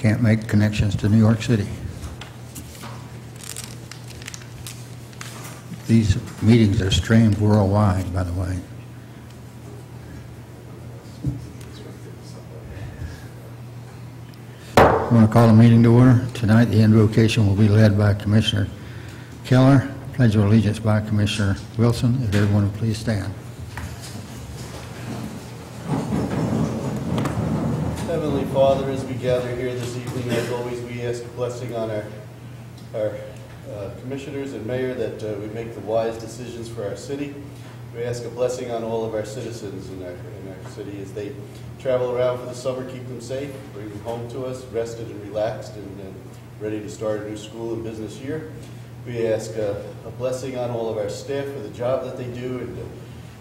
can't make connections to New York City. These meetings are streamed worldwide, by the way. I want to call the meeting to order. Tonight, the invocation will be led by Commissioner Keller, Pledge of Allegiance by Commissioner Wilson. If everyone would please stand. Heavenly Father, as we gather here this evening, as always, we ask a blessing on our commissioners and mayor, that we make the wise decisions for our city. We ask a blessing on all of our citizens in our city as they travel around for the summer. Keep them safe, bring them home to us, rested and relaxed, and ready to start a new school and business year. We ask a blessing on all of our staff for the job that they do,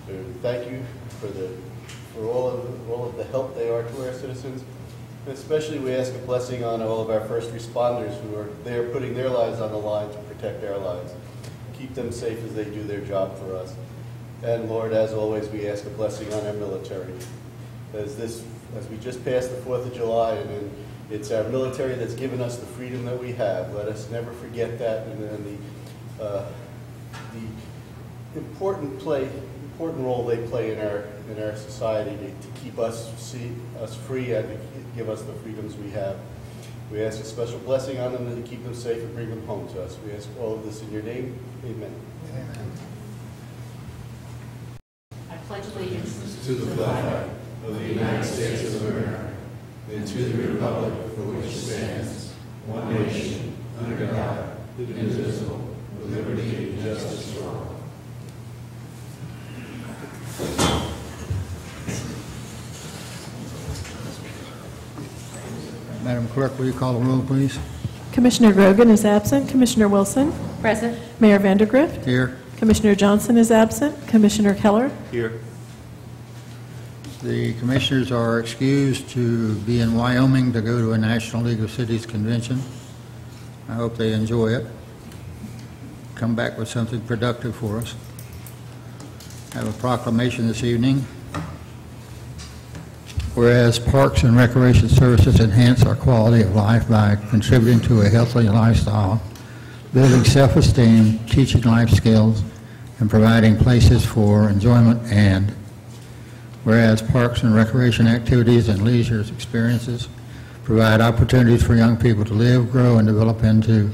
and thank you for all of the help they are to our citizens. And especially we ask a blessing on all of our first responders who are there putting their lives on the line to protect our lives. Keep them safe as they do their job for us. And Lord, as always, we ask a blessing on our military. As we just passed the 4th of July, and it's our military that's given us the freedom that we have. Let us never forget that, and the important role they play in our society to keep us free and to give us the freedoms we have. We ask a special blessing on them and to keep them safe and bring them home to us. We ask all of this in your name. Amen. Amen. I pledge allegiance to the flag of the United States of America and to the republic for which it stands, one nation, under God, indivisible, with liberty and justice for all. Madam Clerk, will you call the roll, please? Commissioner Grogan is absent. Commissioner Wilson? present. Mayor Vandergrift? Here. Commissioner Johnson is absent. Commissioner Keller? Here. The commissioners are excused to be in Wyoming to go to a National League of Cities convention. I hope they enjoy it. Come back with something productive for us. I have a proclamation this evening. Whereas Parks and Recreation Services enhance our quality of life by contributing to a healthy lifestyle, building self-esteem, teaching life skills, and providing places for enjoyment, and whereas Parks and Recreation activities and leisure experiences provide opportunities for young people to live, grow, and develop into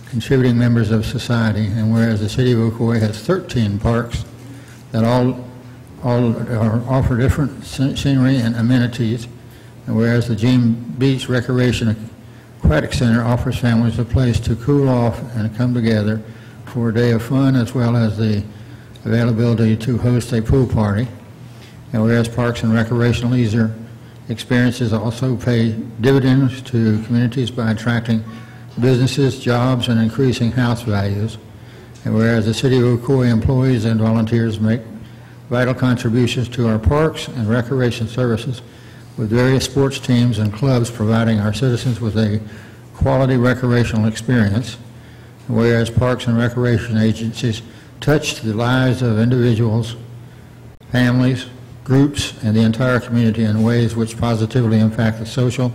contributing members of society, and whereas the City of Ocoee has 13 parks that all offer different scenery and amenities, and whereas the Jean Beach Recreation Aquatic Center offers families a place to cool off and come together for a day of fun, as well as the availability to host a pool party. And whereas Parks and Recreation leisure experiences also pay dividends to communities by attracting businesses, jobs, and increasing house values. And whereas the City of Ocoee employees and volunteers make vital contributions to our parks and recreation services, with various sports teams and clubs providing our citizens with a quality recreational experience. And whereas Parks and Recreation agencies touch the lives of individuals, families, groups, and the entire community in ways which positively impact the social,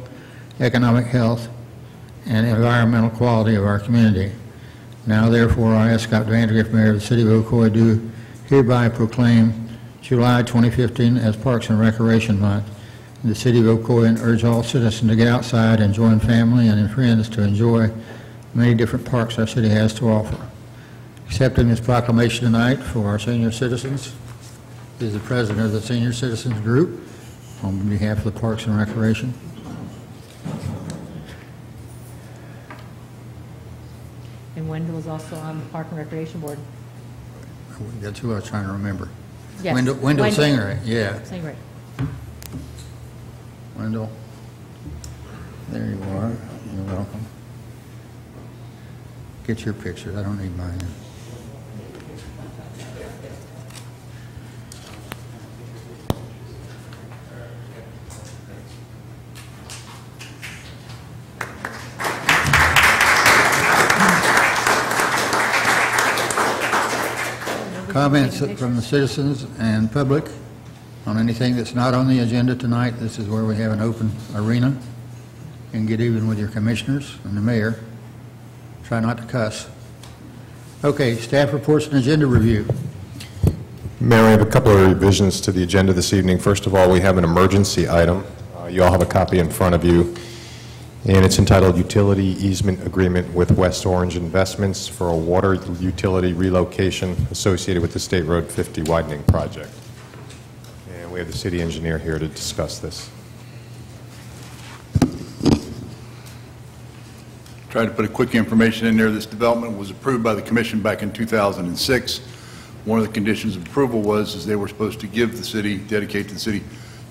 economic health, and environmental quality of our community. Now, therefore, I, Scott Vandergrift, Mayor of the City of Ocoee, do hereby proclaim July 2015 as Parks and Recreation Month in the City of Ocoee, and urge all citizens to get outside and join family and friends to enjoy many different parks our city has to offer. Accepting this proclamation tonight for our senior citizens is the President of the Senior Citizens Group on behalf of the Parks and Recreation. And Wendell is also on the Park and Recreation Board. That's who I was trying to remember. Yes. Wendell Singer, yeah. Singer. Wendell, there you are. You're welcome. Get your pictures. I don't need mine. Comments from the citizens and public on anything that's not on the agenda tonight. This is where we have an open arena. and get even with your commissioners and the mayor. Try not to cuss. Okay, staff reports and agenda review. Mayor, we have a couple of revisions to the agenda this evening. First of all, we have an emergency item. You all have a copy in front of you, and it's entitled Utility Easement Agreement with West Orange Investments for a water utility relocation associated with the State Road 50 widening project. And we have the city engineer here to discuss this. Tried to put a quick information in there. This development was approved by the commission back in 2006. One of the conditions of approval was they were supposed to give the city, dedicate to the city,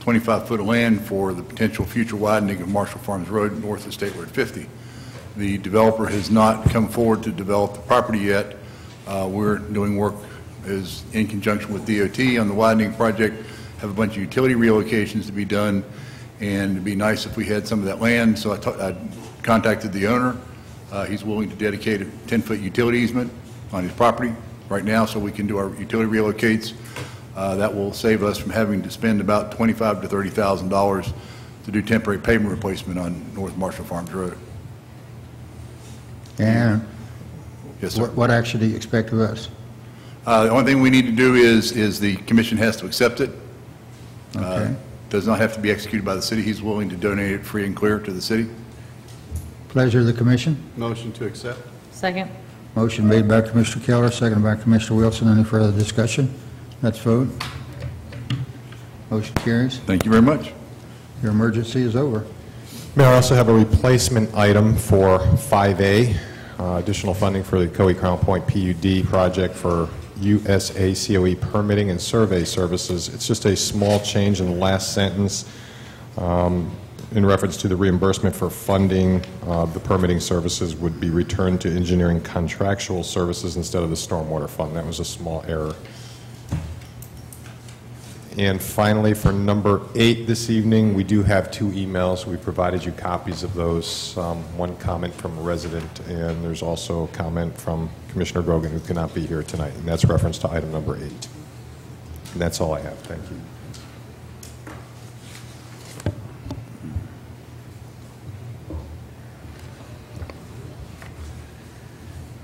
25-foot of land for the potential future widening of Marshall Farms Road north of State Road 50. The developer has not come forward to develop the property yet. We're doing work as in conjunction with DOT on the widening project, have a bunch of utility relocations to be done, and it'd be nice if we had some of that land. So I contacted the owner. He's willing to dedicate a 10-foot utility easement on his property right now so we can do our utility relocates. That will save us from having to spend about $25,000 to $30,000 to do temporary pavement replacement on North Marshall Farms Road. And Yes, sir. what action do you expect of us? The only thing we need to do is the commission has to accept it. Okay. Does not have to be executed by the city. He's willing to donate it free and clear to the city. Pleasure of the commission. Motion to accept. Second. Motion made by Commissioner Keller, seconded by Commissioner Wilson. Any further discussion? Let's vote. Motion carries. Thank you very much. Your emergency is over. Mayor, I also have a replacement item for 5A, additional funding for the Ocoee Crown Point PUD project for USA COE permitting and survey services. It's just a small change in the last sentence in reference to the reimbursement for funding. The permitting services would be returned to engineering contractual services instead of the stormwater fund. That was a small error. And finally, for number 8 this evening, we do have 2 emails. We provided you copies of those. One comment from a resident, and there's also a comment from Commissioner Grogan, who cannot be here tonight, and that's reference to item number 8. And that's all I have. Thank you.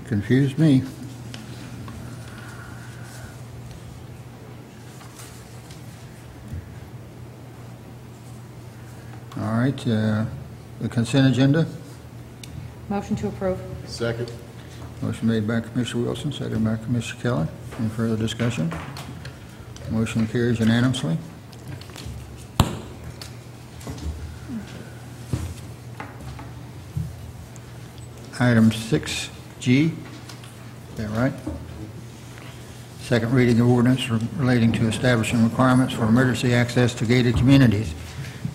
Confused me. All right, the consent agenda. Motion to approve. Second. Motion made by Commissioner Wilson, seconded by Commissioner Keller. Any further discussion? Motion carries unanimously. Item 6G, is that right? Second reading of ordinance relating to establishing requirements for emergency access to gated communities,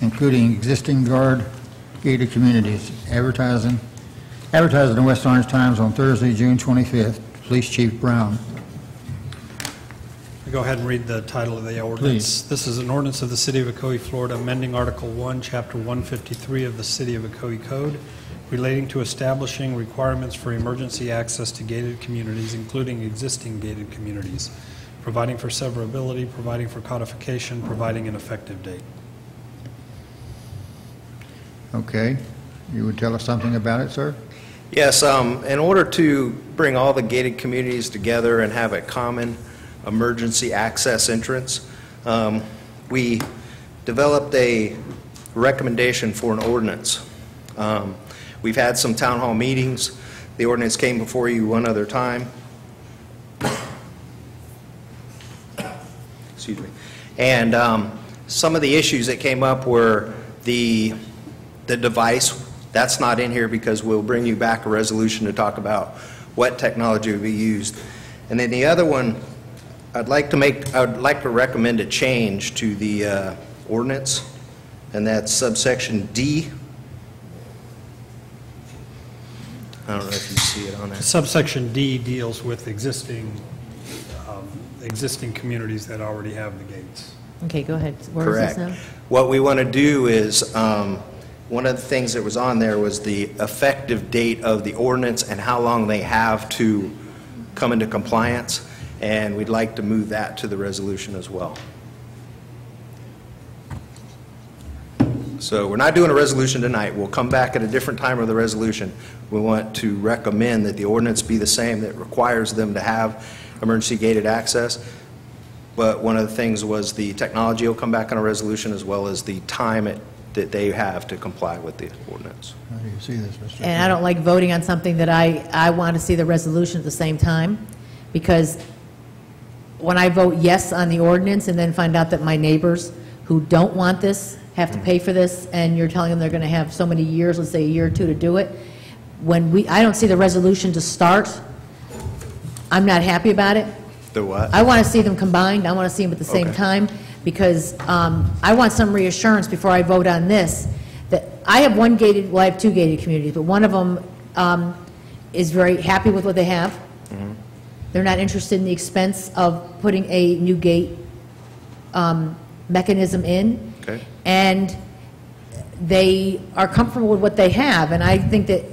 including existing guard gated communities. Advertised in the West Orange Times on Thursday, June 25th. Police Chief Brown. I'll go ahead and read the title of the ordinance. Please. This is an ordinance of the City of Ocoee, Florida, amending Article 1, Chapter 153 of the City of Ocoee Code, relating to establishing requirements for emergency access to gated communities, including existing gated communities, providing for severability, providing for codification, providing an effective date. Okay. You would tell us something about it, sir? Yes, in order to bring all the gated communities together and have a common emergency access entrance, we developed a recommendation for an ordinance. We've had some town hall meetings. The ordinance came before you one other time. Excuse me. And some of the issues that came up were the device. That's not in here because we'll bring you back a resolution to talk about what technology will be used. And then the other one, I'd like to recommend a change to the ordinance, and that's subsection D. I don't know if you see it on there. Subsection D deals with existing communities that already have the gates. Okay, go ahead. Where is Correct. this now? What we want to do is, one of the things that was on there was the effective date of the ordinance and how long they have to come into compliance, and we'd like to move that to the resolution as well. So we're not doing a resolution tonight. We'll come back at a different time of the resolution. We want to recommend that the ordinance be the same, that requires them to have emergency gated access. But one of the things was the technology will come back on a resolution, as well as the time that they have to comply with the ordinance. How do you see this, Mr. And I don't like voting on something that I want to see the resolution at the same time, because when I vote yes on the ordinance and then find out that my neighbors who don't want this have to pay for this, and you're telling them they're going to have so many years, let's say a year or two to do it, I don't see the resolution to start, I'm not happy about it. The what? I want to see them combined, I want to see them at the same Okay. time, because I want some reassurance before I vote on this, that I have one gated, well, I have two gated communities, but one of them is very happy with what they have. Mm-hmm. They're not interested in the expense of putting a new gate mechanism in. Okay. And they are comfortable with what they have, and I think that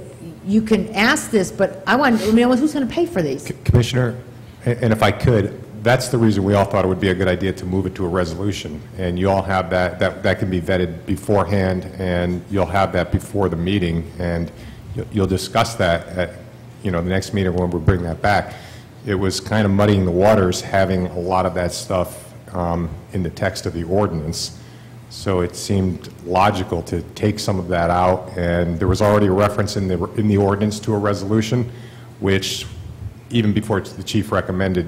you can ask this, but I want to know who's going to pay for these. Commissioner, and if I could, that's the reason we all thought it would be a good idea to move it to a resolution. And you all have that can be vetted beforehand, and you'll have that before the meeting, and you'll discuss that at, the next meeting when we bring that back. It was kind of muddying the waters having a lot of that stuff in the text of the ordinance. So it seemed logical to take some of that out, and there was already a reference in the ordinance to a resolution, which even before the chief recommended,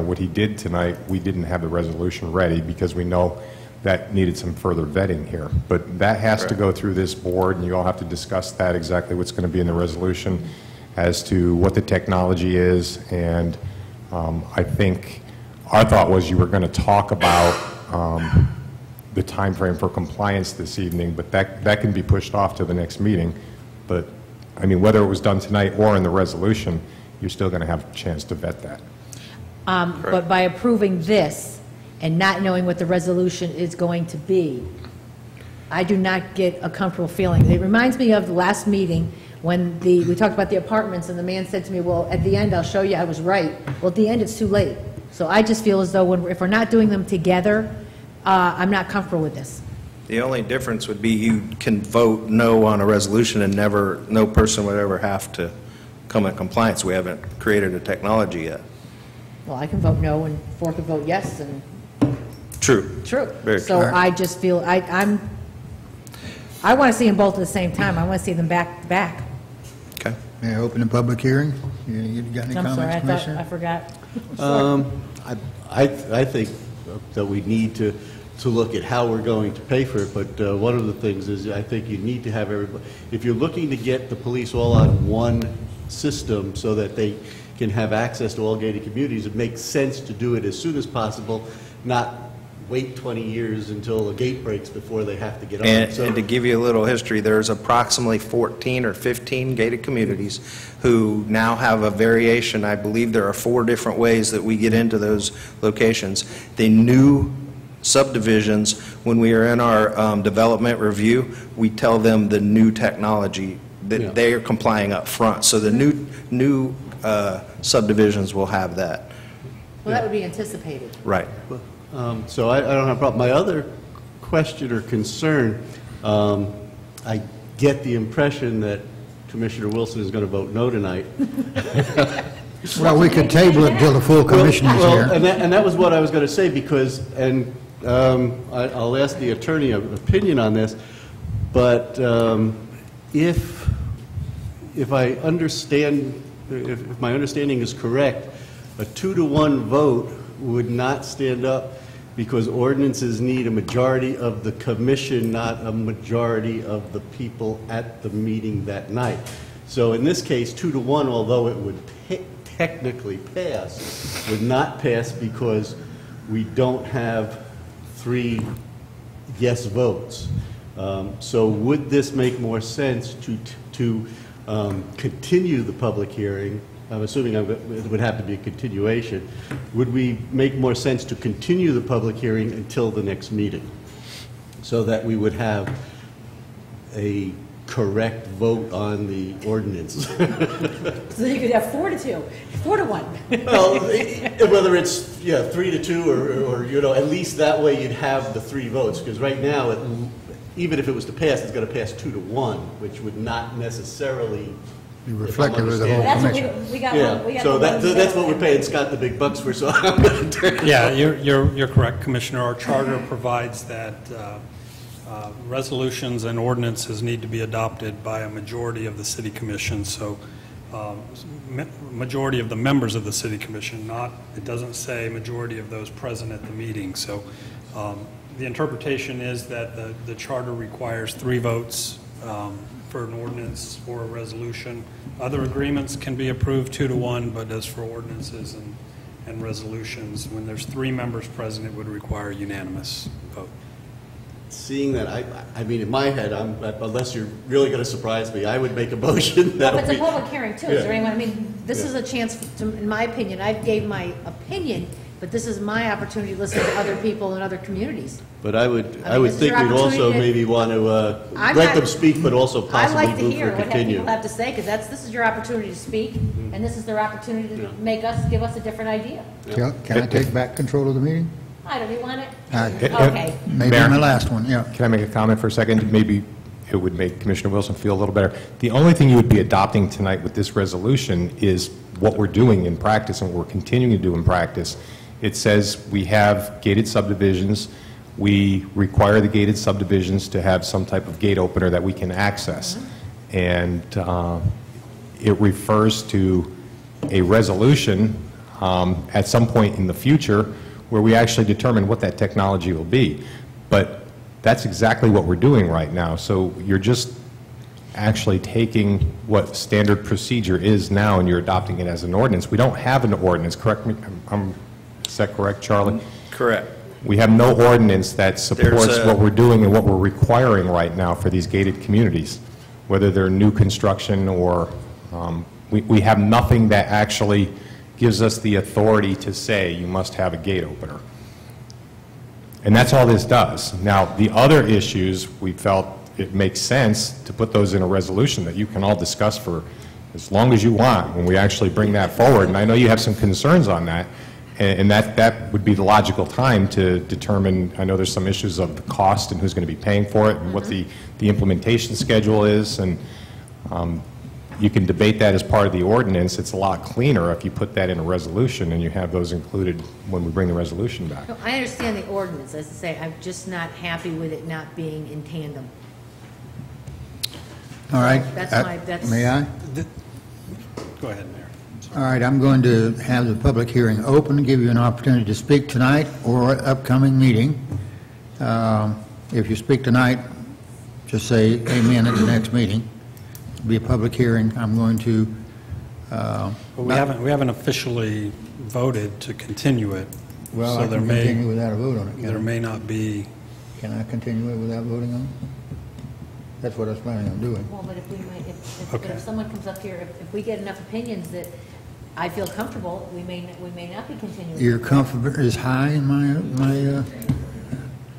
what he did tonight, we didn't have the resolution ready because we know that needed some further vetting here. But that has to go through this board, and you all have to discuss that, exactly what's going to be in the resolution as to what the technology is. And I think our thought was you were going to talk about the time frame for compliance this evening, but that can be pushed off to the next meeting. But, I mean, whether it was done tonight or in the resolution, you're still going to have a chance to vet that. But by approving this and not knowing what the resolution is going to be, I do not get a comfortable feeling. It reminds me of the last meeting when we talked about the apartments, and the man said to me, well, at the end, I'll show you I was right. Well, at the end, it's too late. So I just feel as though if we're not doing them together, I'm not comfortable with this. The only difference would be you can vote no on a resolution, and no person would ever have to come in compliance. We haven't created a technology yet. Well, I can vote no, and four can vote yes, and True. true. Very So true. I just feel, I want to see them both at the same time. I want to see them back to back. Okay. May I open the public hearing? You got any I'm sorry, comments, I Commissioner? forgot. I think that we need to look at how we're going to pay for it, but one of the things is I think you need to have everybody, if you're looking to get the police all on one system so that they can have access to all gated communities, it makes sense to do it as soon as possible, not wait 20 years until a gate breaks before they have to get on. And to give you a little history, there's approximately 14 or 15 gated communities who now have a variation. I believe there are 4 different ways that we get into those locations. The new subdivisions, when we are in our development review, we tell them the new technology that they are complying up front. So the new subdivisions will have that. Well, that would be anticipated. Right. So I don't have a problem. My other question or concern, I get the impression that Commissioner Wilson is going to vote no tonight. Well, we could table it until the full commission is Well, here. and that was what I was going to say, because, and I'll ask the attorney an opinion on this, but if I understand, if my understanding is correct, a 2-to-1 vote would not stand up because ordinances need a majority of the commission, not a majority of the people at the meeting that night. So in this case, 2-to-1, although it would technically pass, would not pass because we don't have 3 yes votes. So would this make more sense to continue the public hearing? I'm assuming it would have to be a continuation. Would we make more sense to continue the public hearing until the next meeting so that we would have a correct vote on the ordinance? So you could have 4-2, 4-1. Well, whether it's 3-2 or at least that way you'd have the 3 votes, because right now even if it was to pass, it's going to pass 2-1, which would not necessarily Be reflective of the whole That's what commission. we got. Yeah, We got so the ones that's what we're paying Scott the big bucks for, so I'm going to turn it. Yeah, you're correct, Commissioner. Our charter provides that resolutions and ordinances need to be adopted by a majority of the city commission, so majority of the members of the city commission, not, it doesn't say majority of those present at the meeting. So the interpretation is that the charter requires 3 votes for an ordinance or a resolution. Other agreements can be approved 2-1, but as for ordinances and resolutions, when there's 3 members present, it would require a unanimous vote. Seeing that, I mean, in my head, unless you're really going to surprise me, I would make a motion that But it's a public hearing too, is there anyone, I mean, this is a chance, in my opinion, I gave my opinion, but this is my opportunity to listen to other people in other communities. But I would this is think your we'd also opportunity to- maybe want to I'm let not- them speak, but also I possibly like to move hear for what continue. people have to say, because this is your opportunity to speak, and this is their opportunity to give us a different idea. Can I take back control of the meeting? I don't even want it. Uh, Okay. Maybe Mayor? my last one, yeah. Can I make a comment for a second? Maybe it would make Commissioner Wilson feel a little better. The only thing you would be adopting tonight with this resolution is what we're doing in practice and what we're continuing to do in practice. It says we have gated subdivisions. We require the gated subdivisions to have some type of gate opener that we can access. And it refers to a resolution at some point in the future where we actually determine what that technology will be. But that's exactly what we're doing right now. So you're just actually taking what standard procedure is now and you're adopting it as an ordinance. We don't have an ordinance, correct me? Is that correct, Charlie? Correct. We have no ordinance that supports There's a- what we're doing and what we're requiring right now for these gated communities, whether they're new construction or, we have nothing that actually gives us the authority to say you must have a gate opener. And that's all this does. Now, the other issues, we felt it makes sense to put those in a resolution that you can all discuss for as long as you want when we actually bring that forward. And I know you have some concerns on that, and that would be the logical time to determine, I know there's some issues of the cost and who's going to be paying for it and what the implementation schedule is, and you can debate that as part of the ordinance. It's a lot cleaner if you put that in a resolution and you have those included when we bring the resolution back. No, I understand the ordinance, as I say, I'm just not happy with it not being in tandem. All right. That's May I? Go ahead, Mayor. All right, I'm going to have the public hearing open, give you an opportunity to speak tonight or upcoming meeting. If you speak tonight, just say amen at the next meeting. It'll be a public hearing. I'm going to... But we haven't officially voted to continue it. Well, so I can continue without a vote on it. There may not be. Can I continue it without voting on it? That's what I was planning on doing. Well, but if Okay. someone comes up here, if we get enough opinions that I feel comfortable, we may not be continuing. Your comfort is high in my...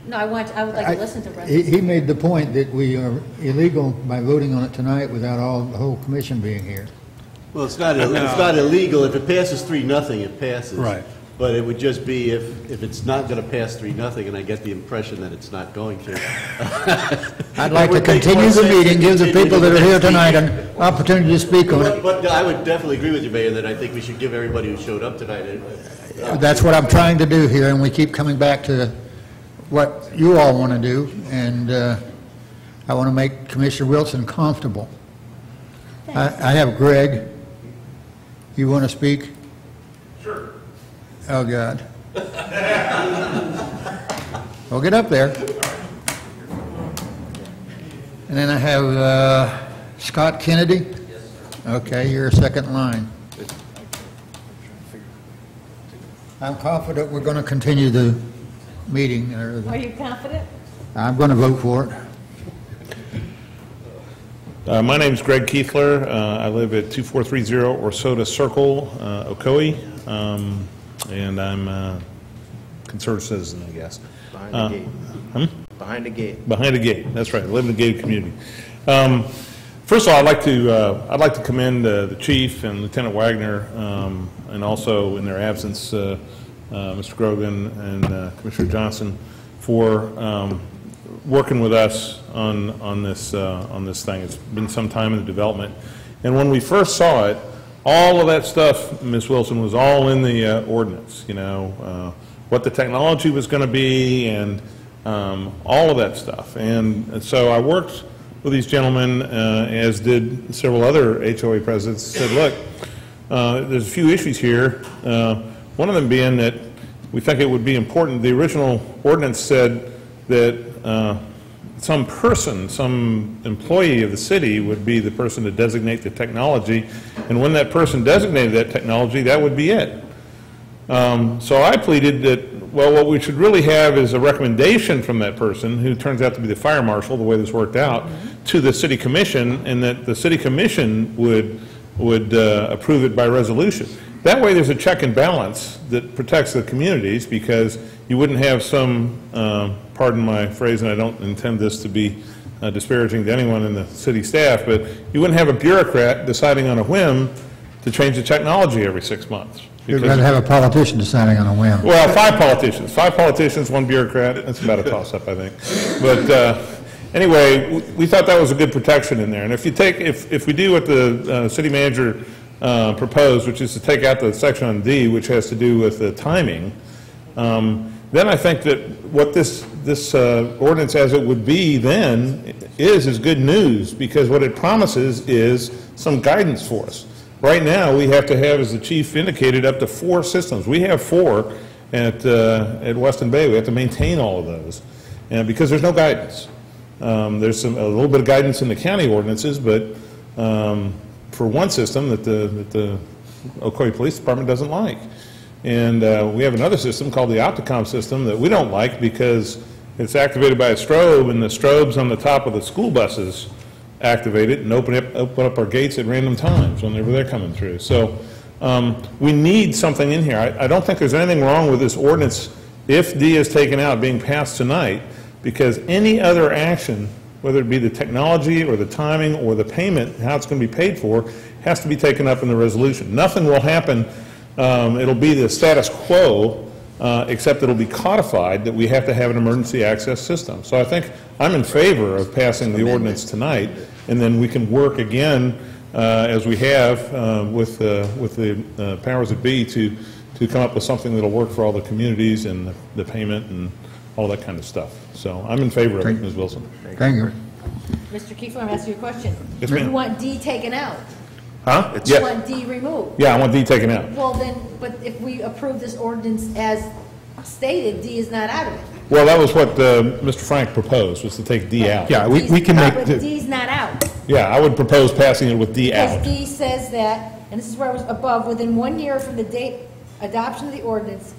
No, I would like to listen to He Brendan. made the point that we are illegal by voting on it tonight without the whole commission being here. Well, it's not illegal. If it passes 3-0, it passes. Right. But it would just be if it's not going to pass 3-0, and I get the impression that it's not going to. I'd like to continue the meeting, give the people that are here tonight an opportunity to speak on it. But I would definitely agree with you, Mayor, that I think we should give everybody who showed up tonight That's what I'm trying to do here, and we keep coming back to what you all want to do, and I want to make Commissioner Wilson comfortable. I have Greg. You want to speak? Sure. Oh, God. Well, get up there. And then I have Scott Kennedy. Okay, you're second in line. I'm confident we're going to continue the meeting. Are you confident? I'm going to vote for it. My name's Greg Keithler. I live at 2430 Orsota Circle, Ocoee, and I'm a conservative citizen, I guess. Behind the gate. Behind the gate. Behind a gate, that's right. I live in a gated community. First of all, I'd like to commend the chief and Lieutenant Wagner, and also in their absence, Mr. Grogan and Commissioner Johnson, for working with us on this thing. It's been some time in the development. And when we first saw it, all of that stuff, Ms. Wilson, was all in the ordinance, you know, what the technology was going to be and all of that stuff. And so I worked with these gentlemen, as did several other HOA presidents, said, look, there's a few issues here. One of them being that we think it would be important. The original ordinance said that some person, some employee of the city would be the person to designate the technology, and when that person designated that technology, that would be it. So I pleaded that, well, what we should really have is a recommendation from that person, who turns out to be the fire marshal, the way this worked out, to the city commission, and that the city commission would approve it by resolution. That way there's a check and balance that protects the communities, because you wouldn't have some, pardon my phrase, and I don't intend this to be disparaging to anyone in the city staff, but you wouldn't have a bureaucrat deciding on a whim to change the technology every 6 months. You'd rather have a politician deciding on a whim. Well, 5 politicians, 1 bureaucrat. That's about a toss-up, I think. But anyway, we thought that was a good protection in there. And if you take, if we do what the city manager proposed, which is to take out the section on D, which has to do with the timing, then I think that what this ordinance as it would be then is good news, because what it promises is some guidance for us. Right now, we have to have, as the chief indicated, up to 4 systems. We have 4 at Weston Bay. We have to maintain all of those, and because there's no guidance. There's a little bit of guidance in the county ordinances, but for one system that the Ocoee Police Department doesn't like. And we have another system called the Opticom system that we don't like, because it's activated by a strobe, and the strobes on the top of the school buses activate it and open up our gates at random times whenever they're coming through. So we need something in here. I don't think there's anything wrong with this ordinance if D is taken out, being passed tonight, because any other action, whether it be the technology or the timing or the payment, how it's going to be paid for, has to be taken up in the resolution. Nothing will happen. It'll be the status quo, except it'll be codified that we have to have an emergency access system. So I think I'm in favor of passing the ordinance tonight, and then we can work again, as we have with the powers that be, to come up with something that'll work for all the communities and the payment and all that kind of stuff. So I'm in favor of it, Ms. Wilson. Thank you. Mr. Kiefler, I'm asking you a question. Yes, ma'am. You want D taken out? Huh? You Yes. want D removed? Yeah, I want D taken out. Well, then, but if we approve this ordinance as stated, D is not out of it. Well, that was what Mr. Frank proposed, was to take D out. Yeah, we can make, But D's not out. Yeah, I would propose passing it with D out. Because D says that, and this is where I was above, within 1 year from the date adoption of the ordinance.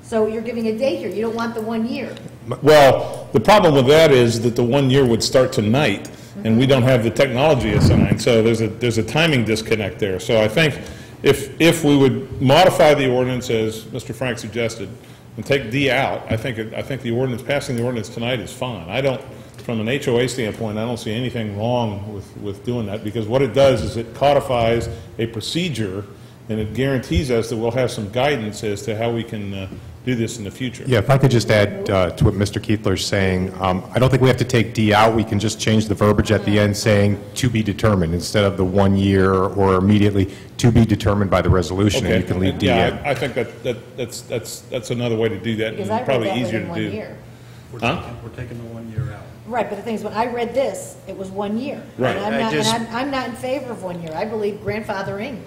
So you're giving a date here. You don't want the 1 year. Well, the problem with that is that the 1 year would start tonight, and we don't have the technology assigned, so there's a timing disconnect there. So I think if we would modify the ordinance as Mr. Frank suggested and take D out, I think the ordinance, passing the ordinance tonight is fine. I don't, from an HOA standpoint, I don't see anything wrong with doing that, because what it does is it codifies a procedure, and it guarantees us that we'll have some guidance as to how we can do this in the future. yeah, if I could just add to what Mr. Kiefler's saying, I don't think we have to take D out. We can just change the verbiage at the end saying to be determined instead of the 1 year or immediately to be determined by the resolution, and you can leave D in. Yeah, I think that's another way to do that, Because I and read probably that easier within to 1 do. year. Huh? We're taking the 1 year out. Right, but the thing is, when I read this, it was 1 year. Right. And I'm not in favor of 1 year. I believe grandfathering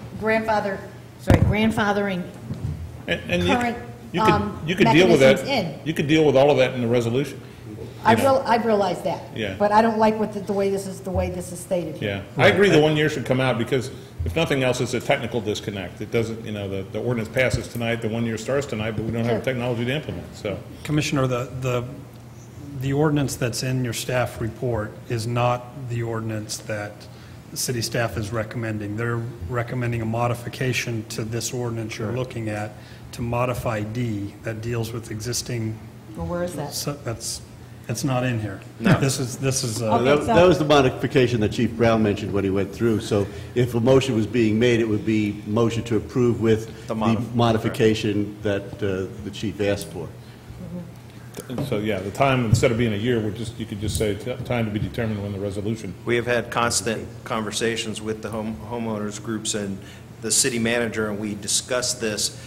And current you could deal with mechanisms that. in. You could deal with all of that in the resolution. I realize that. Yeah. But I don't like the way this is stated here. Yeah, I agree the 1 year should come out, because if nothing else, it's a technical disconnect. It doesn't, the ordinance passes tonight, the 1 year starts tonight, but we don't have the technology to implement, so. Commissioner, the ordinance that's in your staff report is not the ordinance that the city staff is recommending. They're recommending a modification to this ordinance you're looking at to modify D that deals with existing, Well, where is that? so that's not in here. No. This is, Okay, That was the modification that Chief Brown mentioned when he went through. So if a motion was being made, it would be motion to approve with the modification that the chief asked for. So, yeah, the time, instead of being a year, you could just say time to be determined when the resolution. We have had constant conversations with the homeowners groups and the city manager, and we discussed this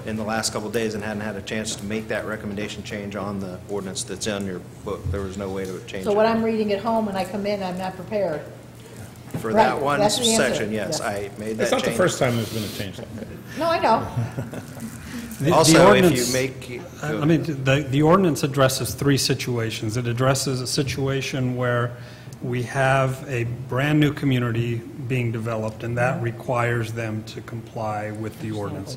in the last couple of days and hadn't had a chance to make that recommendation change on the ordinance that's on your book. There was no way to change it. So what I'm reading at home when I come in, I'm not prepared. For Right, that one that's the answer. section, yes, Yeah. I made that It's not the change. first time there's been a change like that. No, I know. Also, if ordinance- you make... I mean, the ordinance addresses three situations. It addresses a situation where we have a brand-new community being developed, and that requires them to comply with the ordinance.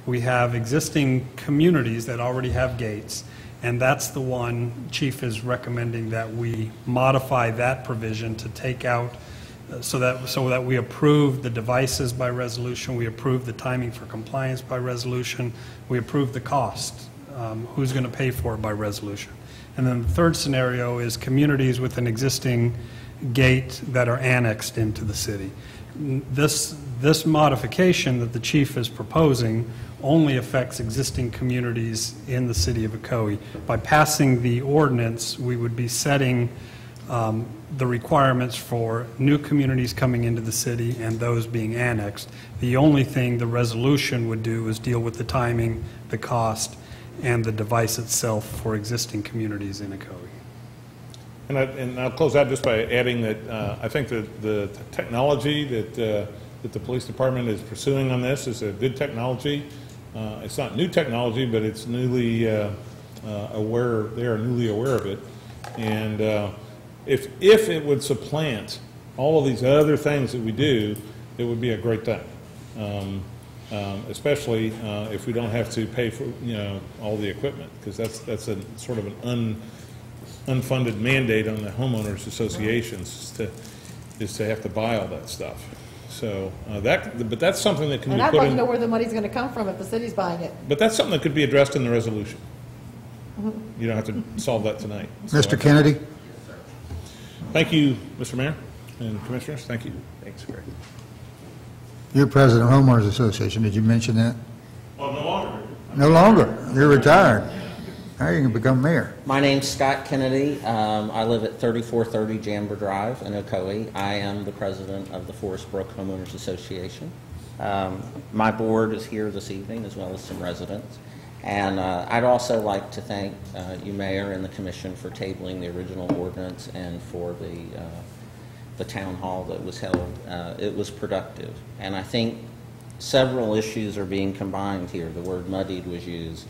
We have existing communities that already have gates, and that's the one Chief is recommending that we modify that provision to take out, so that we approve the devices by resolution, we approve the timing for compliance by resolution, we approve the cost, who's going to pay for it by resolution. And then the third scenario is communities with an existing gate that are annexed into the city. This modification that the chief is proposing only affects existing communities in the city of Ocoee. By passing the ordinance, we would be setting the requirements for new communities coming into the city and those being annexed. The only thing the resolution would do is deal with the timing, the cost, and the device itself for existing communities in Ocoee. And I'll close out just by adding that I think that the technology that the police department is pursuing on this is a good technology. It's not new technology, but it's newly aware. They are newly aware of it, and if it would supplant all of these other things that we do, it would be a great thing. Especially if we don't have to pay for all the equipment, because that's a sort of an unfunded mandate on the homeowners associations is to have to buy all that stuff. So but that's something that can And be I'd put like to in. know where the money's going to come from if the city's buying it. But that's something that could be addressed in the resolution. You don't have to solve that tonight. So Mr. Kennedy? Thank you, Mr. Mayor and Commissioners. Thank you. Thanks, Greg. You're president of Homeowners Association. Did you mention that? Well, no longer. No longer. You're retired. Now you can become mayor. My name's Scott Kennedy. I live at 3430 Jamber Drive in Ocoee. I am the president of the Forest Brook Homeowners Association. My board is here this evening, as well as some residents. And I'd also like to thank you, Mayor, and the Commission for tabling the original ordinance and for the town hall that was held. It was productive. And I think several issues are being combined here. The word muddied was used.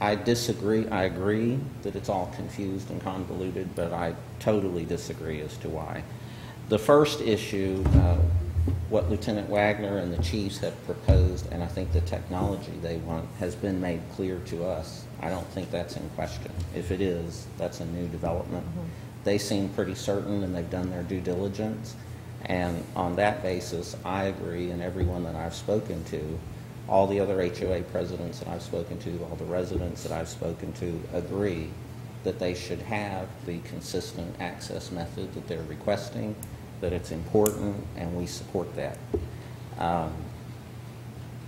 I disagree. I agree that it's all confused and convoluted, but I totally disagree as to why. The first issue, what Lieutenant Wagner and the chiefs have proposed, and I think the technology they want, has been made clear to us. I don't think that's in question. If it is, that's a new development. They seem pretty certain, and they've done their due diligence. And on that basis, I agree, and everyone that I've spoken to, all the other HOA presidents that I've spoken to, all the residents that I've spoken to agree that they should have the consistent access method that they're requesting, that it's important, and we support that.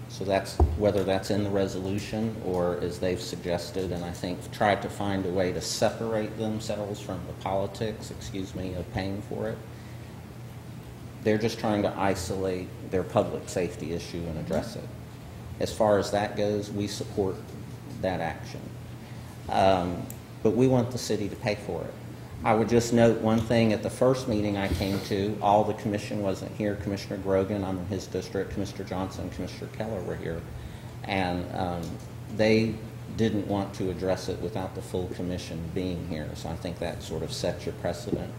So that's whether that's in the resolution or as they've suggested, and I think tried to find a way to separate themselves from the politics, of paying for it. They're just trying to isolate their public safety issue and address it. As far as that goes, we support that action. But we want the city to pay for it. I would just note one thing. At the first meeting I came to, all the commission wasn't here. Commissioner Grogan, I'm in his district, Commissioner Johnson, Commissioner Keller were here. And they didn't want to address it without the full commission being here. So I think that sort of sets your precedent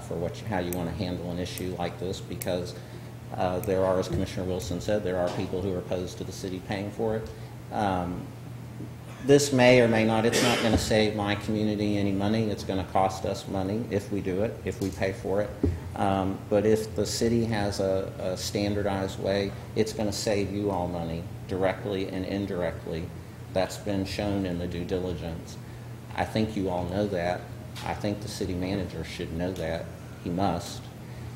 for how you want to handle an issue like this, because there are, as Commissioner Wilson said, there are people who are opposed to the city paying for it. This may or may not, it's not going to save my community any money. It's going to cost us money if we do it, if we pay for it. But if the city has a standardized way, it's going to save you all money directly and indirectly. That's been shown in the due diligence. I think you all know that. I think the city manager should know that. He must.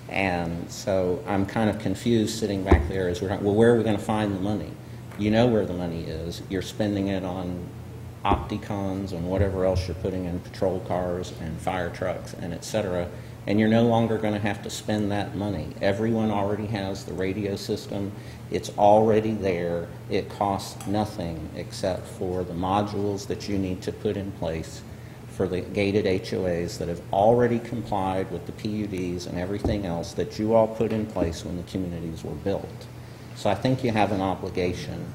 And so I'm kind of confused sitting back there as we're talking, well, where are we going to find the money? You know where the money is. You're spending it on Opticons and whatever else you're putting in patrol cars and fire trucks and et cetera, and you're no longer going to have to spend that money. Everyone already has the radio system. It's already there. It costs nothing except for the modules that you need to put in place for the gated HOAs that have already complied with the PUDs and everything else that you all put in place when the communities were built. So I think you have an obligation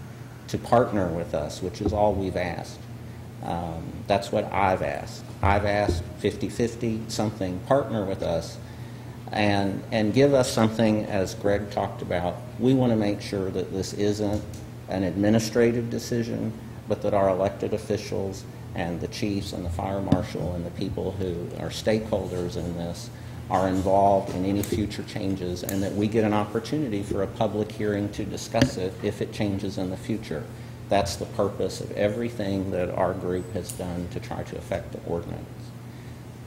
to partner with us, which is all we've asked. That's what I've asked. I've asked 50-50, something, partner with us, and give us something, as Greg talked about. We want to make sure that this isn't an administrative decision, but that our elected officials and the chiefs and the fire marshal and the people who are stakeholders in this are involved in any future changes, and that we get an opportunity for a public hearing to discuss it if it changes in the future. That's the purpose of everything that our group has done to try to affect the ordinance.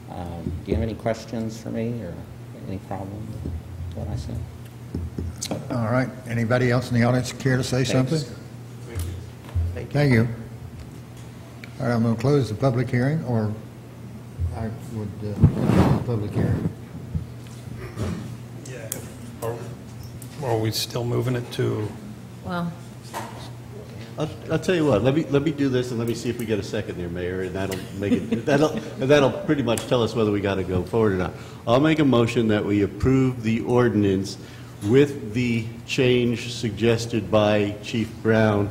Do you have any questions for me or any problem with what I said? All right. Anybody else in the audience care to say something? Thank you. All right, I'm going to close the public hearing, or I would close the public hearing. Yeah. Are we still moving it to? Well, I'll tell you what. Let me do this, and let me see if we get a second there, Mayor, and that'll make it. that'll pretty much tell us whether we got to go forward or not. I'll make a motion that we approve the ordinance with the change suggested by Chief Brown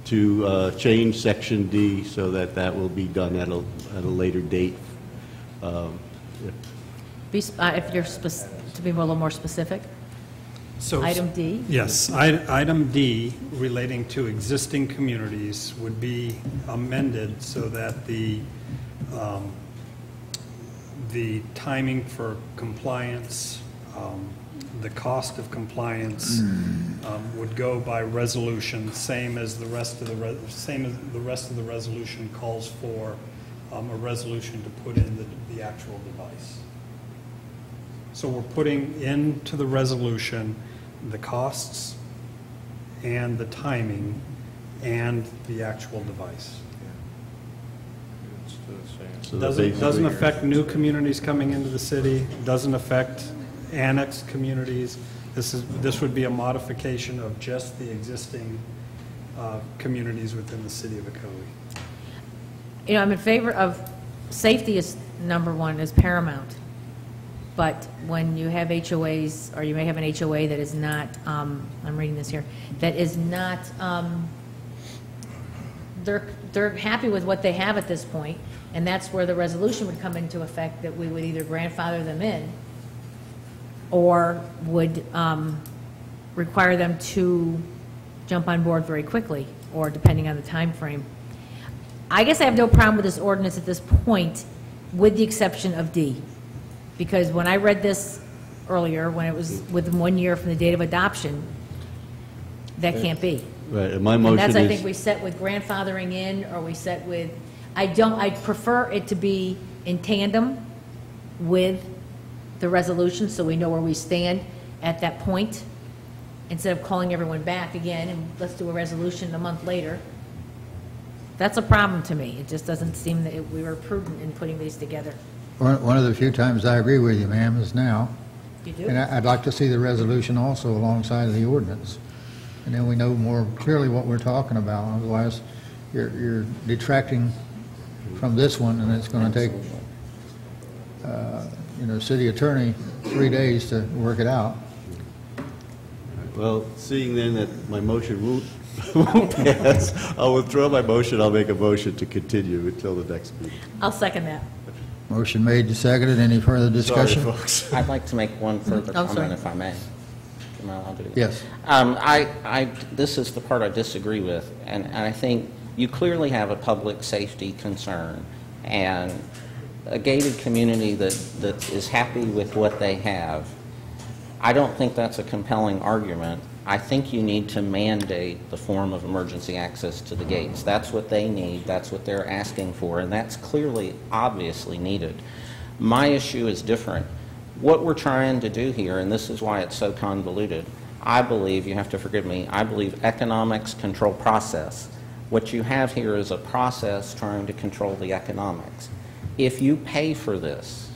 to change Section D so that that will be done at a later date. if you're to be a little more specific. So Item D? Yes, item D relating to existing communities would be amended so that the timing for compliance, the cost of compliance would go by resolution, same as the rest of the resolution calls for a resolution to put in the actual device. So we're putting into the resolution the costs and the timing and the actual device. So Doesn't affect new communities coming into the city, doesn't affect annexed communities. This would be a modification of just the existing communities within the city of Ocoee. You know, I'm in favor of safety is number one, is paramount. But when you have HOAs, or you may have an HOA that is not, I'm reading this here, that is not, they're happy with what they have at this point, and that's where the resolution would come into effect, that we would either grandfather them in or would require them to jump on board very quickly, or depending on the time frame. I guess I have no problem with this ordinance at this point, with the exception of D. Because when I read this earlier, when it was within 1 year from the date of adoption, that can't be. Right, and my motion And that's, is... I think, we set with grandfathering in, or we set with, I prefer it to be in tandem with the resolution, so we know where we stand at that point, instead of calling everyone back again, and let's do a resolution a month later. That's a problem to me. It just doesn't seem that we were prudent in putting these together. One of the few times I agree with you, ma'am, is now. You do? And I'd like to see the resolution also alongside of the ordinance. And then we know more clearly what we're talking about. Otherwise, you're detracting from this one, and it's going to take, city attorney 3 days to work it out. Well, seeing then that my motion won't pass, I'll withdraw my motion. I'll make a motion to continue until the next meeting. I'll second that. Motion made and seconded. Any further discussion? Sorry, folks. I'd like to make one further Oh, comment, sorry. if I may. Am I allowed to do that? Yes. This is the part I disagree with, and I think you clearly have a public safety concern, and a gated community that is happy with what they have. I don't think that's a compelling argument. I think you need to mandate the form of emergency access to the gates. That's what they need, that's what they're asking for, and that's clearly, obviously needed. My issue is different. What we're trying to do here, and this is why it's so convoluted, I believe, you have to forgive me, I believe economics control process. What you have here is a process trying to control the economics. If you pay for this,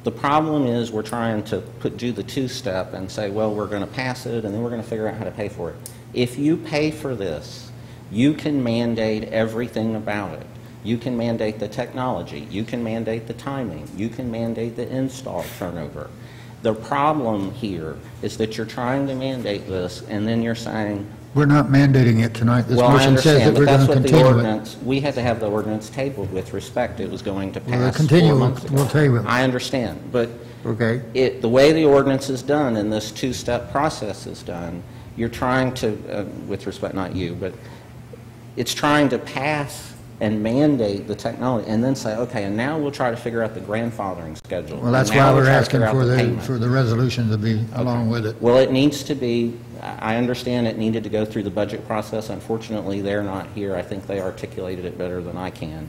the problem is we're trying to do the two-step and say, well, we're going to pass it and then we're going to figure out how to pay for it. If you pay for this, you can mandate everything about it. You can mandate the technology. You can mandate the timing. You can mandate the install turnover. The problem here is that you're trying to mandate this and then you're saying, We're not mandating it tonight. This well, I motion says that understand, but we're going that's to what the continue it. ordinance, we had to have the ordinance tabled with respect. It was going to Well, pass continue, 4 months ago. we'll table it. I understand, but Okay. the way the ordinance is done and this two-step process is done, you're trying to, with respect, not you, but it's trying to pass and mandate the technology and then say, okay, and now we'll try to figure out the grandfathering schedule. Well, that's And now why we'll we're try to asking figure out for the payment. resolution to be along with it. Well, it needs to be, I understand it needed to go through the budget process. Unfortunately, they're not here. I think they articulated it better than I can.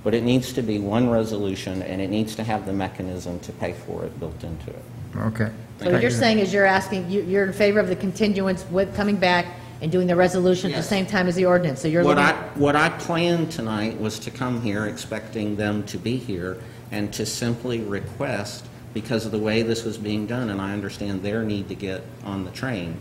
But it needs to be one resolution, and it needs to have the mechanism to pay for it built into it. Okay. So what you're saying is you're asking, you're in favor of the continuance with coming back and doing the resolution at the Yes. same time as the ordinance, so you're What looking... what I planned tonight was to come here expecting them to be here and to simply request, because of the way this was being done, and I understand their need to get on the train,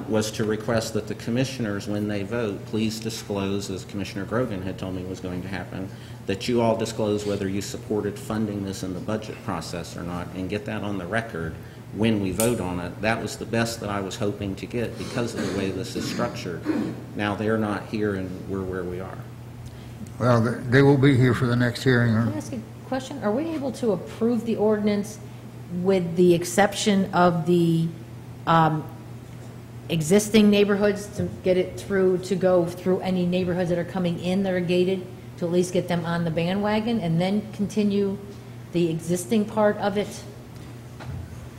was to request that the commissioners, when they vote, please disclose, as Commissioner Grogan had told me was going to happen, that you all disclose whether you supported funding this in the budget process or not, and get that on the record when we vote on it. That was the best that I was hoping to get because of the way this is structured. Now they're not here and we're where we are. Well, they will be here for the next hearing. Can I ask a question? Are we able to approve the ordinance with the exception of the existing neighborhoods to get it through, to go through any neighborhoods that are coming in that are gated, to at least get them on the bandwagon, and then continue the existing part of it?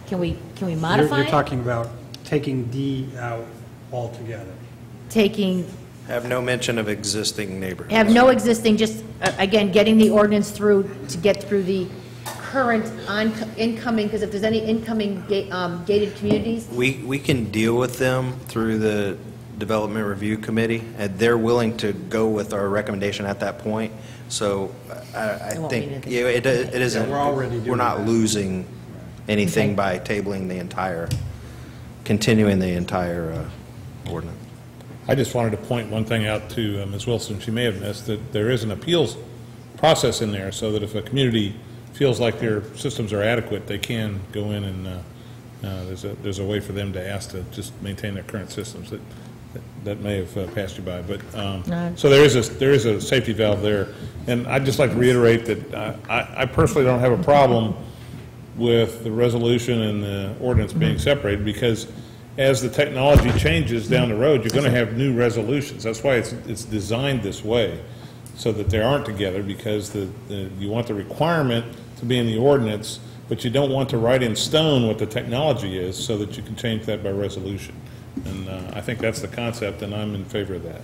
Can we modify You're it? talking about taking D out altogether. Taking, Have no mention of existing neighborhoods. have no existing, just, again, getting the ordinance through to get through the current incoming, because if there's any incoming gated communities, We can deal with them through the Development Review Committee, and they're willing to go with our recommendation at that point. So I It won't mean think, anything. yeah, it isn't, we're already doing we're not that. losing anything Okay. by tabling the entire, continuing the entire ordinance. I just wanted to point one thing out to Ms. Wilson. She may have missed that there is an appeals process in there, so that if a community feels like their systems are adequate, they can go in and there's a way for them to ask to just maintain their current systems. That may have passed you by, but No. so there is a safety valve there, and I'd just like to reiterate that I personally don't have a problem with the resolution and the ordinance being separated, because as the technology changes down the road, you're going to have new resolutions. That's why it's designed this way, so that they aren't together, because you want the requirement to be in the ordinance, but you don't want to write in stone what the technology is, so that you can change that by resolution. And I think that's the concept, and I'm in favor of that.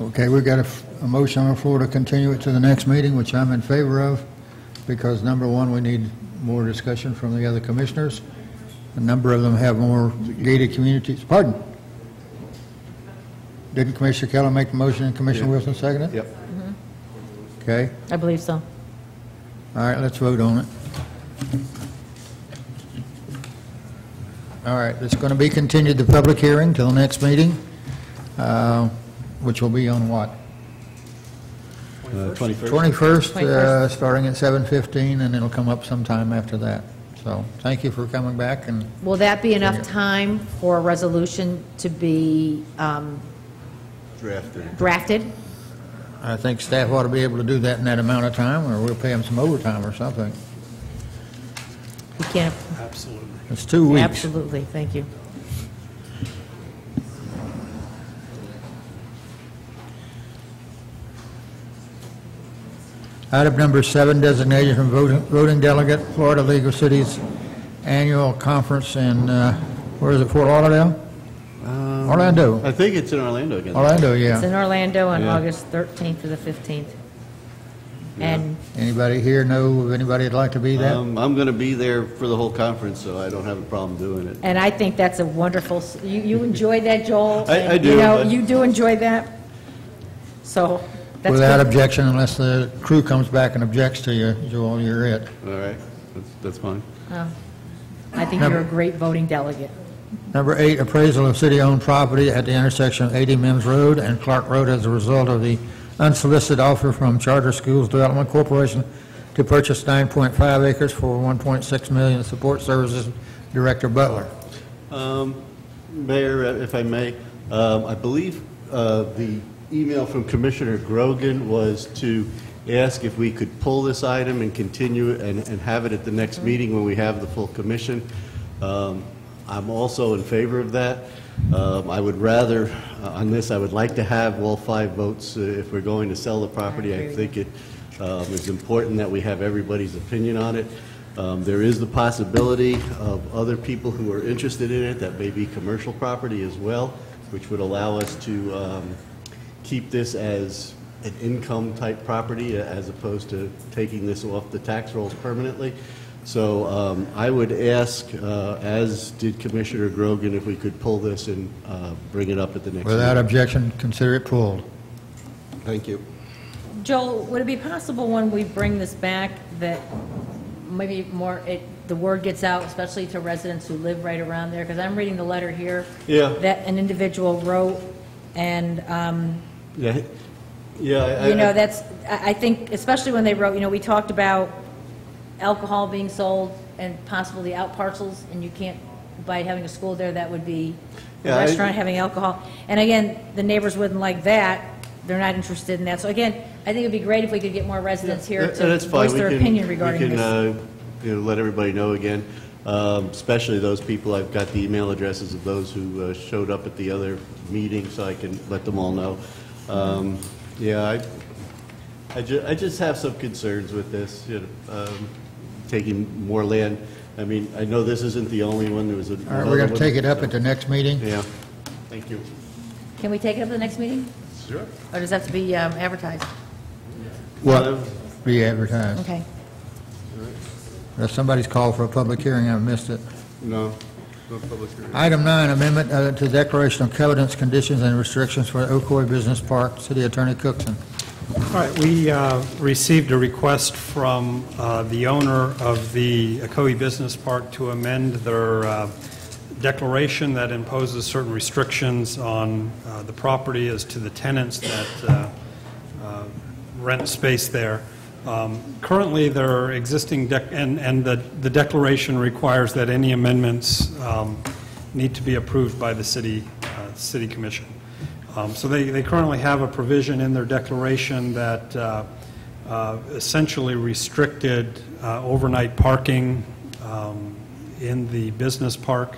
Okay, we've got a motion on the floor to continue it to the next meeting, which I'm in favor of, because number one, we need more discussion from the other commissioners. A number of them have more gated communities. Pardon? Didn't Commissioner Keller make the motion and Commissioner Wilson second it? Yep. Okay, I believe so. all right, let's vote on it. All right, it's going to be continued, the public hearing, till the next meeting, which will be on what? 21st. 21st, 21st. starting at 7:15, and it'll come up sometime after that. So, thank you for coming back, and Will that be enough time for a resolution to be drafted? I think staff ought to be able to do that in that amount of time, or we'll pay them some overtime or something. We can't, Absolutely. It's 2 weeks. absolutely, thank you. Item number 7, designation of voting delegate, Florida League of Cities Annual Conference in, where is it, Fort Lauderdale? Orlando. I think it's in Orlando again. Orlando, It's yeah. in Orlando on Yeah. August 13th to the 15th. And Anybody here know of anybody that'd like to be that? I'm going to be there for the whole conference, so I don't have a problem doing it. I think that's a wonderful, you enjoy that, Joel? I do, You know, but- you do enjoy that? So, that's Without good. objection, unless the crew comes back and objects to you, Joel, you're it. All right, that's fine. Oh, I think you're a great voting delegate. Number 8, appraisal of city-owned property at the intersection of 80 Mims Road and Clark Road as a result of the unsolicited offer from Charter Schools Development Corporation to purchase 9.5 acres for $1.6 million. Support Services Director Butler. Mayor, if I may, I believe the email from Commissioner Grogan was to ask if we could pull this item and continue it and have it at the next meeting when we have the full commission. I'm also in favor of that. I would rather, on this, I would like to have all 5 votes if we're going to sell the property. I think it is important that we have everybody's opinion on it. There is the possibility of other people who are interested in it that may be commercial property as well, which would allow us to keep this as an income-type property as opposed to taking this off the tax rolls permanently. So I would ask, as did Commissioner Grogan, if we could pull this and bring it up at the next Without meeting. objection, consider it pulled. Thank you. Joel, would it be possible when we bring this back that maybe the word gets out, especially to residents who live right around there? Because I'm reading the letter here. Yeah. That an individual wrote, and, Yeah. Yeah. you know, I think, especially when they wrote, you know, we talked about alcohol being sold and possibly out parcels, and you can't, by having a school there, that would be a Yeah, restaurant having alcohol. And again, the neighbors wouldn't like that. They're not interested in that. So again, I think it'd be great if we could get more residents here to That's fine. voice their opinion regarding We this. can let everybody know again, especially those people. I've got the email addresses of those who showed up at the other meeting, so I can let them all know. Yeah, I just have some concerns with this, taking more land. I mean, I know this isn't the only one. There was All right, we're going to take it up at the next meeting. Yeah, thank you. Can we take it up to the next meeting? Sure. Or does that have to be advertised? What? Be advertised. Okay. If somebody's called for a public hearing, I've missed it. No public hearing. Item 9, amendment to the Declaration of Covenants, Conditions, and Restrictions for Ocoee Business Park. City Attorney Cookson. All right, we received a request from the owner of the Ocoee Business Park to amend their declaration that imposes certain restrictions on the property as to the tenants that rent space there. Currently, there are existing, and the declaration requires that any amendments need to be approved by the city commission. So they currently have a provision in their declaration that essentially restricted overnight parking in the business park.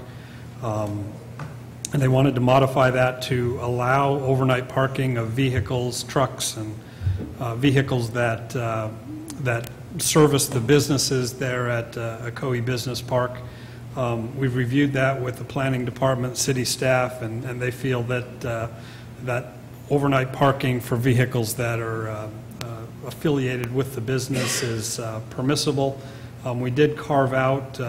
And they wanted to modify that to allow overnight parking of vehicles, trucks, and vehicles that service the businesses there at Ocoee Business Park. We've reviewed that with the planning department, city staff, and they feel that that overnight parking for vehicles that are affiliated with the business is permissible. We did carve out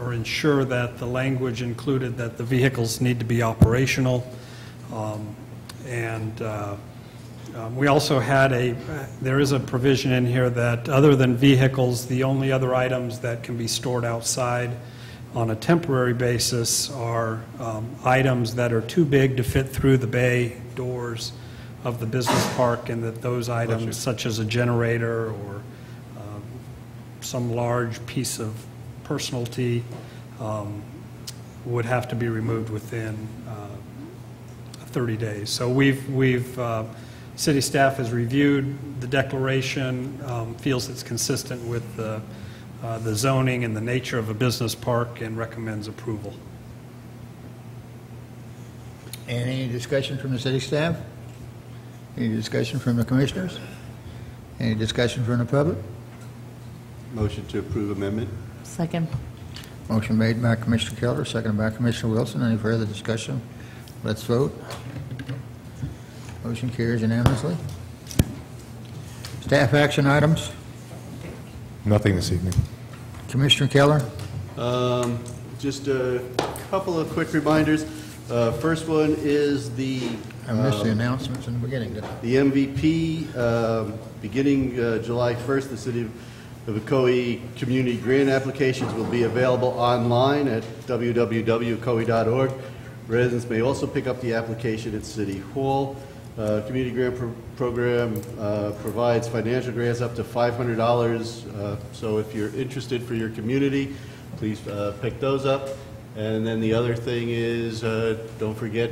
or ensure that the language included that the vehicles need to be operational. We also had there is a provision in here that other than vehicles, the only other items that can be stored outside on a temporary basis are items that are too big to fit through the bay doors of the business park, and that those items, such as a generator or some large piece of personality, would have to be removed within 30 days. So city staff has reviewed the declaration, feels it's consistent with the zoning and the nature of a business park, and recommends approval. And any discussion from the city staff? Any discussion from the commissioners? Any discussion from the public? Motion to approve amendment. Second. Motion made by Commissioner Keller, seconded by Commissioner Wilson. Any further discussion? Let's vote. Motion carries unanimously. Staff action items? Nothing this evening. Commissioner Keller? Just a couple of quick reminders. First one is I missed the announcements in the beginning, didn't I? the MVP, beginning July 1st, the City of Ocoee community grant applications will be available online at www.ocoee.org. Residents may also pick up the application at City Hall. Community grant program provides financial grants up to $500. So if you're interested for your community, please pick those up. And then the other thing is, don't forget,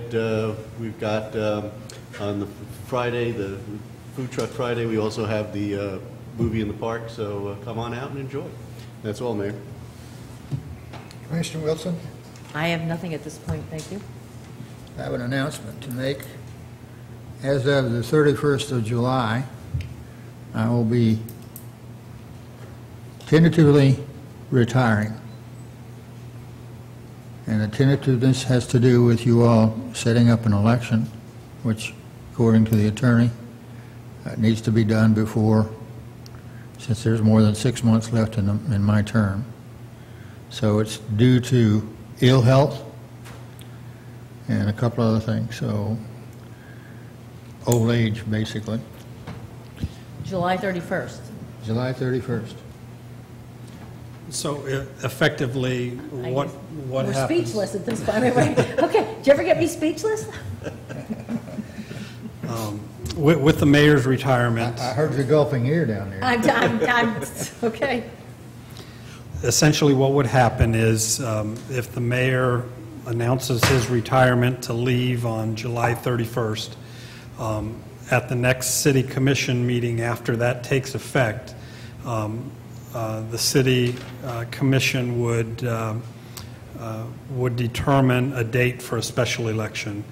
we've got on the Friday, the Food Truck Friday, we also have the movie in the park, so come on out and enjoy. That's all, Mayor. Commissioner Wilson? I have nothing at this point, thank you. I have an announcement to make. As of the 31st of July, I will be tentatively retiring. And the tentativeness has to do with you all setting up an election, which, according to the attorney, needs to be done before, since there's more than 6 months left in my term. So it's due to ill health and a couple other things, so old age, basically. July 31st. July 31st. So effectively, what We're happens? speechless at this point. Okay, did you ever get me speechless? With the mayor's retirement, I heard your gulping ear down there. I'm okay. essentially what would happen is if the mayor announces his retirement to leave on July 31st, at the next city commission meeting after that takes effect, the city commission would determine a date for a special election.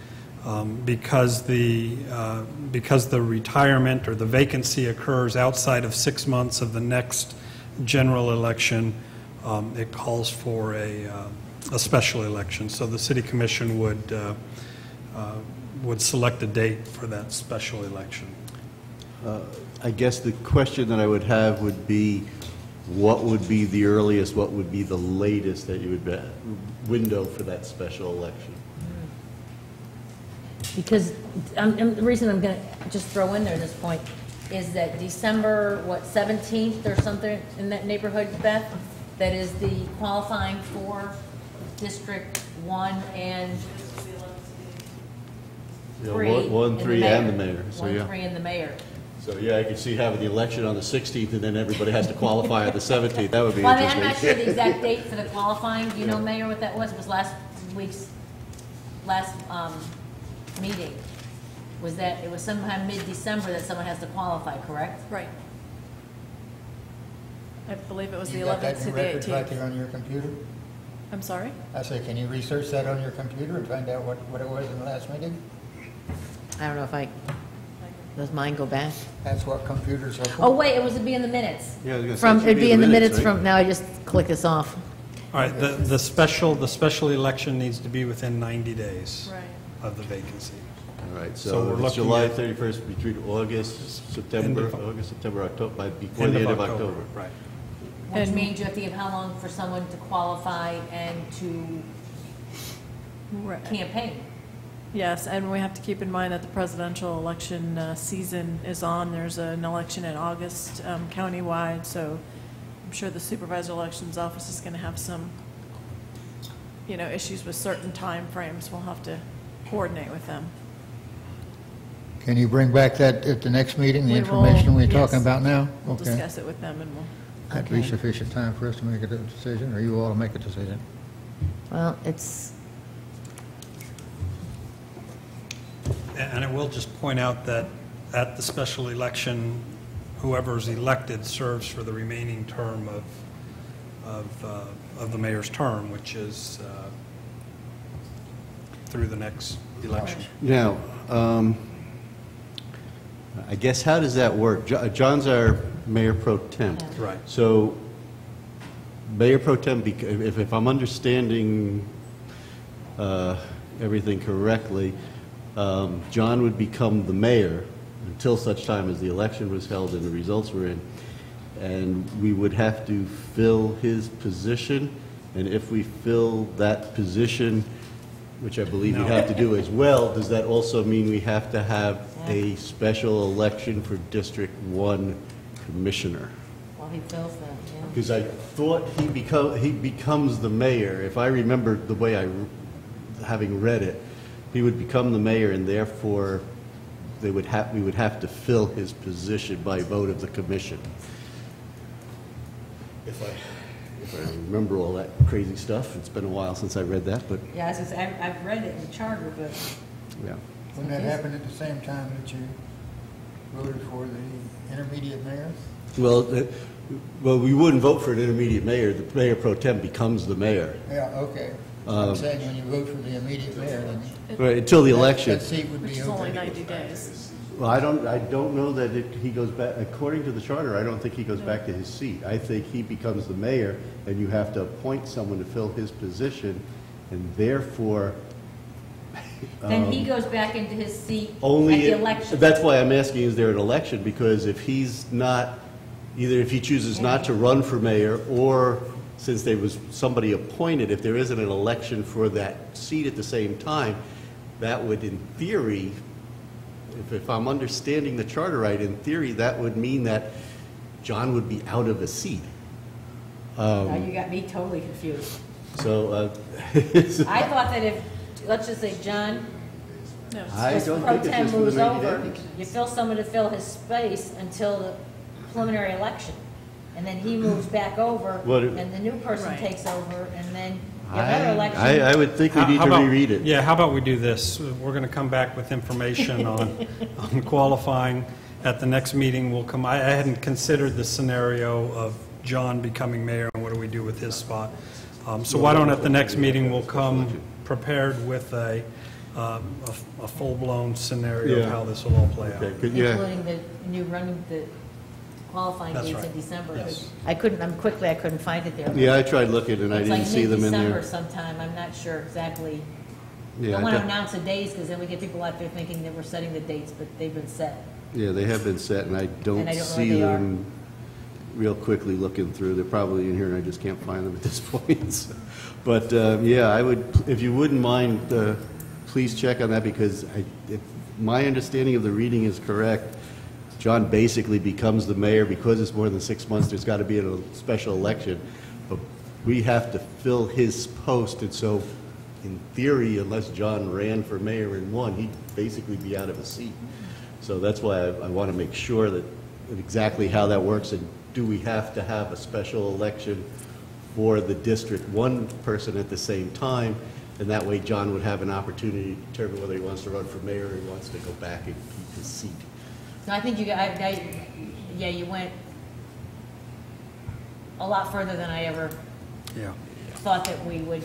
Because the retirement or the vacancy occurs outside of 6 months of the next general election, it calls for a special election. So the city commission would select a date for that special election. I guess the question that I would have would be, what would be the earliest, what would be the latest that you would window for that special election? Because the reason I'm going to just throw in there at this point is that December, 17th or something in that neighborhood, Beth, that is the qualifying for District 1 and 3. 1, 3, and the mayor. So, 1, yeah. 3, and the mayor. So, yeah, I could see having the election on the 16th, and then everybody has to qualify on the 17th. That would be Well, I mean, interesting. I'm not sure the exact date for the qualifying. Do you know, Mayor, what that was? It was last meeting. Was that, it was sometime mid-December that someone has to qualify, correct? Right. I believe it was the You got that 11th to in the records right 18th. there on your computer? I'm sorry? I say, can you research that on your computer and find out what it was in the last meeting? I don't know if does mine go back? That's what computers are for. Oh, wait, it was to be in the minutes. Yeah, I was gonna say, From, it should it'd be in the minutes right? from, now I just click this off. All right, the special election needs to be within 90 days Right. of the vacancy. All right, So so we're it's looking July at- 31st between August, September, October, before End the of end of October, October. right. Which And- means you have to give how long for someone to qualify and to Right. campaign? Yes, and we have to keep in mind that the presidential election season is on. There's an election in August countywide, so I'm sure the supervisor elections office is going to have some, issues with certain time frames. We'll have to coordinate with them. Can you bring back that at the next meeting, the We information will, we're talking yes. about now? We'll Okay. discuss it with them, and we'll. That'd be Okay. sufficient time for us to make a decision, or you all to make a decision. Well, it's, And I will just point out that at the special election, whoever is elected serves for the remaining term of the mayor's term, which is through the next election. Now, I guess, how does that work? John's our mayor pro tem. Right. So, mayor pro tem, if I'm understanding everything correctly, John would become the mayor, until such time as the election was held and the results were in. And we would have to fill his position, and if we fill that position, which I believe we have to do as well, does that also mean we have to have a special election for District 1 Commissioner? Well, he fills that, yeah. Because I thought he becomes the mayor. If I remember the way having read it, he would become the mayor, and therefore we would have to fill his position by vote of the commission. If I remember all that crazy stuff, it's been a while since I read that, but Yeah, I've read it in the charter, but yeah. Wouldn't that happen at the same time that you voted for the intermediate mayor? Well, we wouldn't vote for an intermediate mayor. The mayor pro tem becomes the mayor. Yeah, okay. I'm saying when you vote for the immediate mayor, then Right, until the election. that seat would Which be is only open. 90 days. Well, I don't know that he goes back, according to the charter, I don't think he goes back to his seat. I think he becomes the mayor, and you have to appoint someone to fill his position, and therefore. then he goes back into his seat at Only, the election. that's why I'm asking, is there an election? Because if he's not, either if he chooses not to run for mayor, or since there was somebody appointed, if there isn't an election for that seat at the same time, that would, in theory, if I'm understanding the charter right, in theory, that would mean that John would be out of a seat. Now you got me totally confused. So, I thought that if, let's just say John No, I This don't pro think it's tem just for the moves 90 over, days. you fill someone to fill his space until the preliminary election. And then he moves back over, What- and the new person Right. takes over, and then you have another election. I would think we need How to about- reread it. Yeah, how about we do this? We're going to come back with information on qualifying. At the next meeting, we'll come, I hadn't considered the scenario of John becoming mayor, and what do we do with his spot? So why don't at the next meeting, we'll come prepared with a full-blown scenario of Yeah. how this will all play out. Okay, good, yeah. Including the new running, the qualifying That's dates in right. December. Yes. I couldn't find it there. Yeah, I tried looking and I It's didn't like see them in mid-December there. sometime, I'm not sure exactly. Yeah, Don't I want to thought- announce the days, because then we get people out there thinking that we're setting the dates, but they've been set. Yeah, they have been set, and I don't And I don't know see where they are. them real quickly looking through. They're probably in here, and I just can't find them at this point. But, yeah, I would, if you wouldn't mind, please check on that, because if my understanding of the reading is correct, John basically becomes the mayor. Because it's more than 6 months, there's got to be a special election. But we have to fill his post, and so, in theory, unless John ran for mayor and won, he'd basically be out of a seat. So that's why I want to make sure that exactly how that works, and do we have to have a special election for the District 1 person at the same time? And that way John would have an opportunity to determine whether he wants to run for mayor or he wants to go back and keep his seat. No, I think yeah, you went a lot further than I ever Yeah. thought that we would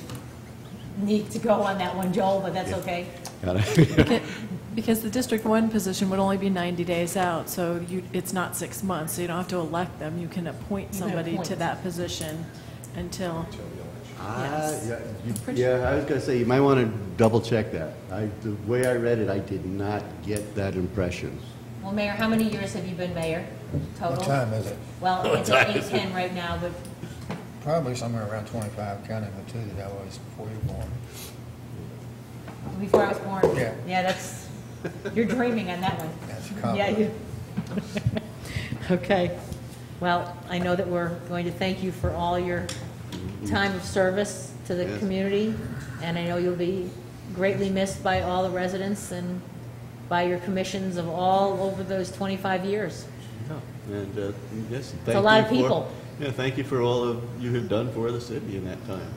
need to go on that one, Joel, but that's okay. Got it? Because the District 1 position would only be 90 days out, so it's not 6 months, so you don't have to elect them. You can appoint can somebody appoint. to that position until, Yes. Yeah, I was going to say, you might want to double check that. The way I read it, I did not get that impression. Well, Mayor, how many years have you been mayor total? What time is it? Well, it's at 8:10 right now, but Probably somewhere around 25, counting the two that I was before you were born. before I was born. Yeah. Yeah, that's, you're dreaming on that one. That's a Yeah, compliment. you. Okay. Well, I know that we're going to thank you for all your time of service to the Yes. community, and I know you'll be greatly missed by all the residents and by your commissions of all over those 25 years. And, yes, thank you. It's a lot of for- people. Yeah, thank you for all of you have done for the city in that time.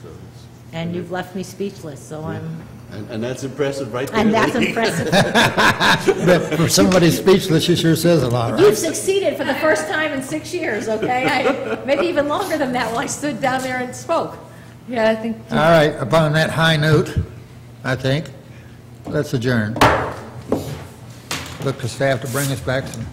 So it's- And you've left me speechless, so I'm, And that's impressive right there. and that's lady. impressive. But for somebody speechless, she sure says a lot, You've right? succeeded for the first time in 6 years, okay? Maybe even longer than that while I stood down there and spoke. Yeah, I think. All right, upon that high note, I think, let's adjourn. Look to staff to bring us back some